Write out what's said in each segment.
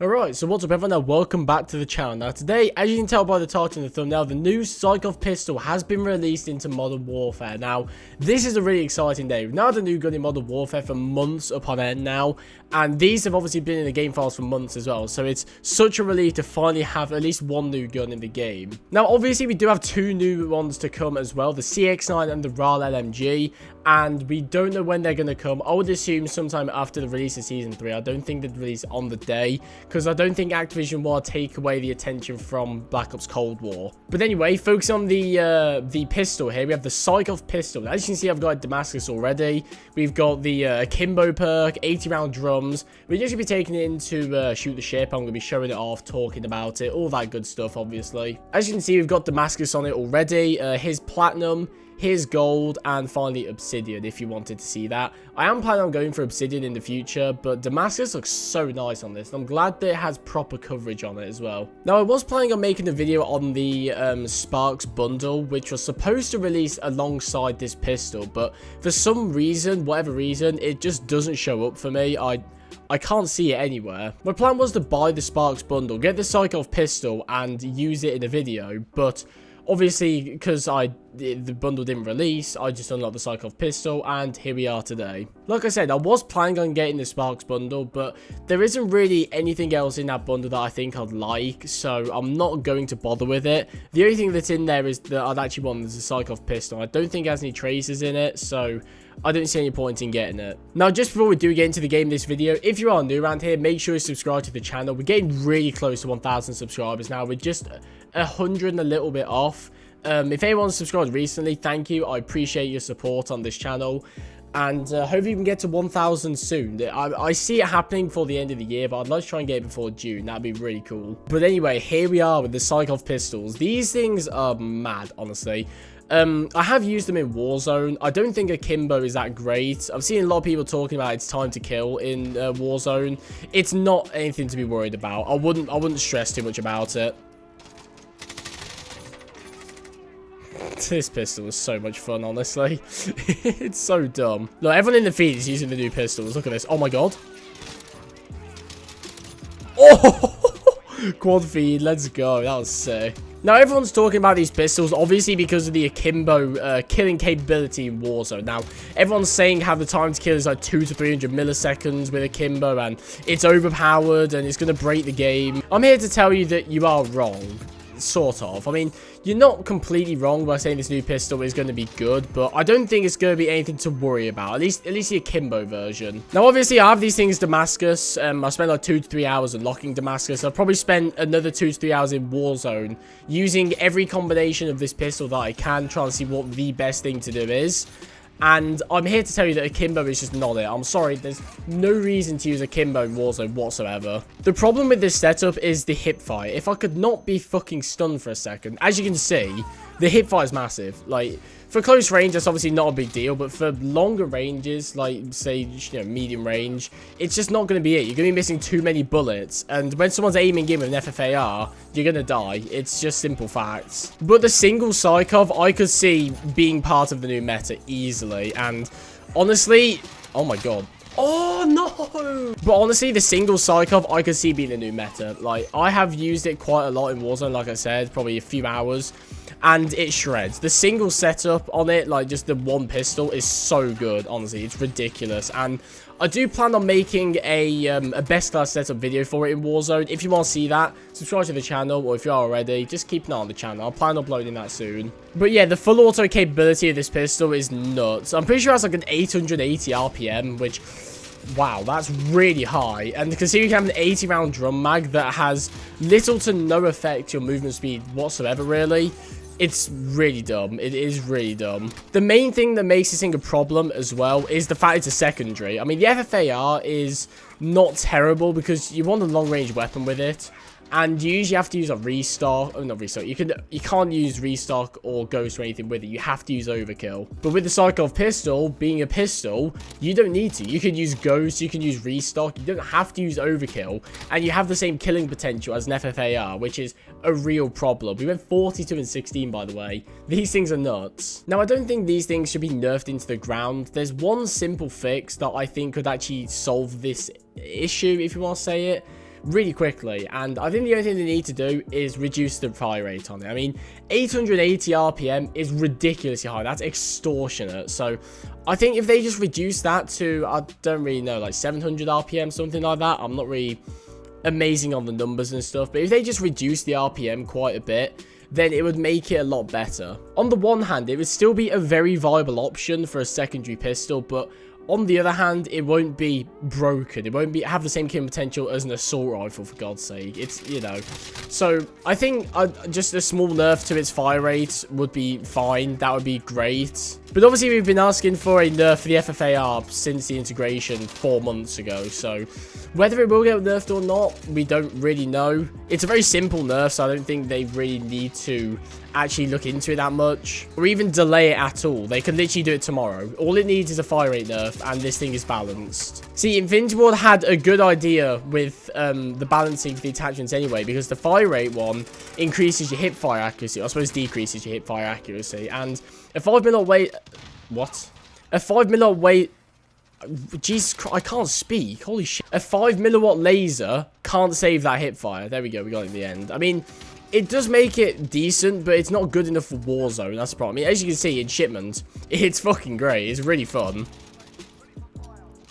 Alright, so what's up everyone, and welcome back to the channel. Now today, as you can tell by the title and the thumbnail, the new Sykov Pistol has been released into Modern Warfare. Now, this is a really exciting day. We've now had a new gun in Modern Warfare for months upon end now, and these have obviously been in the game files for months as well, so it's such a relief to finally have at least one new gun in the game. Now, obviously, we do have two new ones to come as well, the CX-9 and the RAL LMG, and we don't know when they're going to come. I would assume sometime after the release of Season 3. I don't think they'd release on the day, because I don't think Activision want to take away the attention from Black Ops Cold War. But anyway, focusing on the pistol here, we have the Sykov Pistol. As you can see, I've got Damascus already. We've got the Akimbo perk, 80-round drums. We're just going to be taking it in to shoot the ship. I'm going to be showing it off, talking about it, all that good stuff, obviously. As you can see, we've got Damascus on it already. Here's Platinum. Here's gold, and finally obsidian if you wanted to see that. I am planning on going for obsidian in the future, but Damascus looks so nice on this, and I'm glad that it has proper coverage on it as well. Now, I was planning on making a video on the Sparks bundle, which was supposed to release alongside this pistol, but for some reason, whatever reason, it just doesn't show up for me. I can't see it anywhere. My plan was to buy the Sparks bundle, get the Sykov pistol, and use it in a video, but obviously, because the bundle didn't release, I just unlocked the Sykov pistol, and here we are today. Like I said, I was planning on getting the Sparks bundle, but there isn't really anything else in that bundle that I think I'd like, so I'm not going to bother with it. The only thing that's in there is that I'd actually want is the Sykov pistol. I don't think it has any traces in it, so I don't see any point in getting it. Now, just before we do get into the game in this video, if you are new around here, make sure you subscribe to the channel. We're getting really close to 1,000 subscribers now. We're just 100 and a little bit off. If anyone's subscribed recently, thank you. I appreciate your support on this channel, and hopefully we can get to 1,000 soon. I see it happening before the end of the year, but I'd like to try and get it before June. That'd be really cool. But anyway, here we are with the Sykov pistols. These things are mad, honestly. I have used them in Warzone. I don't think Akimbo is that great. I've seen a lot of people talking about it's time to kill in Warzone. It's not anything to be worried about. I wouldn't stress too much about it. This pistol is so much fun, honestly. It's so dumb. Look, everyone in the feed is using the new pistols. Look at this. Oh my god. Oh! Quad feed. Let's go. That was sick. Now, everyone's talking about these pistols, obviously, because of the Akimbo killing capability in Warzone. Now, everyone's saying how the time to kill is like 200 to 300 milliseconds with Akimbo, and it's overpowered, and it's going to break the game. I'm here to tell you that you are wrong. Sort of. I mean, you're not completely wrong by saying this new pistol is going to be good, but I don't think it's going to be anything to worry about. At least the Akimbo version. Now, obviously, I have these things Damascus. I spent like 2 to 3 hours unlocking Damascus. I'll probably spend another 2 to 3 hours in Warzone using every combination of this pistol that I can, trying to see what the best thing to do is. And I'm here to tell you that Akimbo is just not it. I'm sorry, there's no reason to use Akimbo in Warzone whatsoever. The problem with this setup is the hipfire. If I could not be fucking stunned for a second, as you can see, the hipfire is massive. Like, for close range, that's obviously not a big deal, but for longer ranges, like, say, you know, medium range, it's just not going to be it. You're going to be missing too many bullets, and when someone's aiming in with an FFAR, you're going to die. It's just simple facts. But the single Sykov, I could see being part of the new meta easily, and honestly, oh my god. Oh, no! But honestly, the single Sykov, I could see being the new meta. Like, I have used it quite a lot in Warzone, like I said, probably a few hours, and it shreds. The single setup on it, like just the one pistol, is so good, honestly. It's ridiculous, and I do plan on making a best class setup video for it in Warzone. If you want to see that, subscribe to the channel, or if you are already, just keep an eye on the channel. I'll plan on uploading that soon. But yeah, the full auto capability of this pistol is nuts. I'm pretty sure it's like an 880 RPM, which, wow, that's really high. And considering you have an 80-round drum mag that has little to no effect to your movement speed whatsoever, really, it's really dumb. It is really dumb. The main thing that makes this thing a problem as well is the fact it's a secondary. I mean, the FFAR is not terrible because you want a long-range weapon with it, and you usually have to use a restock. Oh, not restock. You can't use restock or ghost or anything with it. You have to use overkill. But with the Sykov pistol, being a pistol, you don't need to. You can use ghost, you can use restock. You don't have to use overkill, and you have the same killing potential as an FFAR, which is a real problem. We went 42 and 16, by the way. These things are nuts. Now, I don't think these things should be nerfed into the ground. There's one simple fix that I think could actually solve this issue, if you want to say it, really quickly. And I think the only thing they need to do is reduce the fire rate on it. I mean, 880 RPM is ridiculously high. That's extortionate. So I think if they just reduce that to, I don't really know, like 700 RPM, something like that. I'm not really amazing on the numbers and stuff, but if they just reduce the RPM quite a bit, then it would make it a lot better. On the one hand, it would still be a very viable option for a secondary pistol, but on the other hand, it won't be broken. It won't have the same killing potential as an assault rifle, for God's sake. It's, you know. So, I think just a small nerf to its fire rate would be fine. That would be great. But obviously, we've been asking for a nerf for the FFAR since the integration 4 months ago. So, whether it will get nerfed or not, we don't really know. It's a very simple nerf, so I don't think they really need to actually look into it that much, or even delay it at all. They could literally do it tomorrow. All it needs is a fire rate nerf, and this thing is balanced. See, Infinity Ward had a good idea with the balancing for the attachments anyway, because the fire rate one increases your hip fire accuracy, or I suppose decreases your hip fire accuracy, and a 5 milliwatt weight... What? A 5 milliwatt weight... Jesus Christ, I can't speak. Holy shit. A 5 milliwatt laser can't save that hip fire. There we go, we got it in the end. I mean, it does make it decent, but it's not good enough for Warzone. That's the problem. I mean, as you can see in shipment, it's fucking great. It's really fun.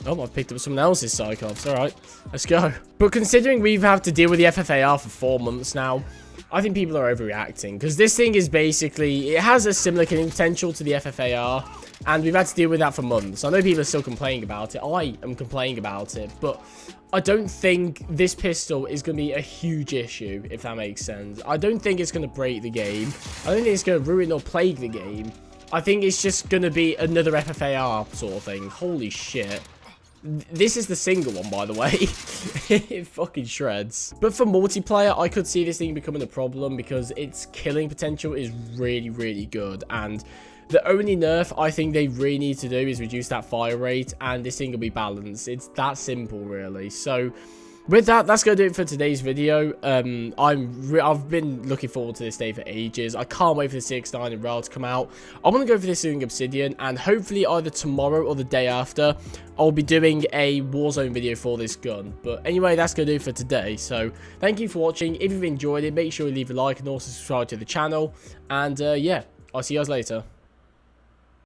Oh, I've picked up someone else's Sykovs. Alright, let's go. But considering we've had to deal with the FFAR for 4 months now, I think people are overreacting. Because this thing is basically... It has a similar killing potential to the FFAR. And we've had to deal with that for months. I know people are still complaining about it. I am complaining about it. But I don't think this pistol is going to be a huge issue, if that makes sense. I don't think it's going to break the game. I don't think it's going to ruin or plague the game. I think it's just going to be another FFAR sort of thing. Holy shit. This is the single one, by the way. It fucking shreds. But for multiplayer, I could see this thing becoming a problem because its killing potential is really, really good. And the only nerf I think they really need to do is reduce that fire rate, and this thing will be balanced. It's that simple, really. So, with that, that's going to do it for today's video. I've been looking forward to this day for ages. I can't wait for the 6.9 and Rail to come out. I want to go for this doing Obsidian, and hopefully either tomorrow or the day after, I'll be doing a Warzone video for this gun. But anyway, that's going to do it for today. So, thank you for watching. If you've enjoyed it, make sure you leave a like and also subscribe to the channel. And yeah, I'll see you guys later.